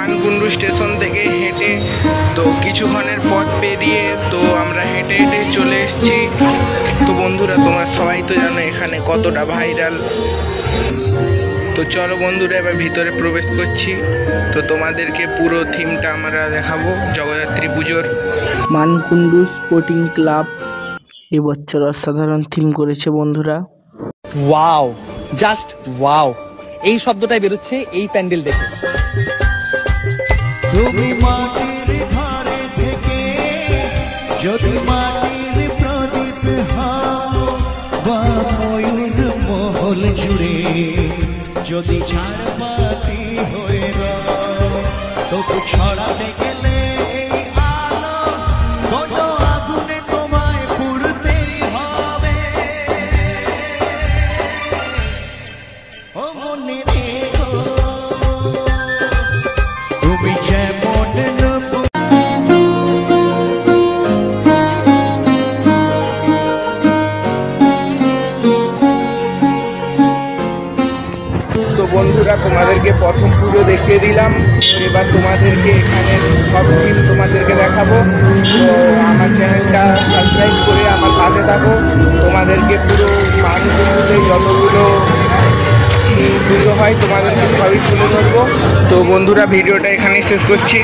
Mankundu station থেকে হেঁটে তো কিছুক্ষণের পথ পেরিয়ে তো আমরা হেঁটে হেঁটে চলে এসেছি। তো বন্ধুরা তোমরা সবাই তো জানো এখানে কতটা ভাইরাল। তো চলো বন্ধুরা এবার ভিতরে প্রবেশ করছি। তো তোমাদেরকে পুরো থিমটা আমরা দেখাবো জগদ্ধাত্রী পুজোর। মানকুণ্ডু স্পোর্টিং ক্লাব এবছর অসাধারণ থিম করেছে বন্ধুরা। ওয়াও, জাস্ট ওয়াও, এই শব্দটাই বেরোচ্ছে এই প্যান্ডেল দেখে। তুমি মাটির ধারে থেকে যদি মাটির প্রদীপ হও বা ময়ূর মহল জুড়ে যদি ঝাড়বাতি হয়ে রও, তবু ছড়াতে গেলে এই আলো কোনো আগুনে তোমায় পুড়তেই হবে। ও মনে রেখো তুমি যেমন নবু। তো বন্ধুরা তোমাদেরকে প্রথম পুজো দেখিয়ে দিলাম, এবার তোমাদেরকে এখানে সব থিম তোমাদেরকে দেখাবো। তো আমার চ্যানেলটা সাবস্ক্রাইব করে আমার পাশে থাকো, তোমাদেরকে পুরো মানকুণ্ডুতে যতগুলো পুজো হয় তোমাদেরকে সবই তুলে ধরবো। তো বন্ধুরা ভিডিওটা এখানেই শেষ করছি।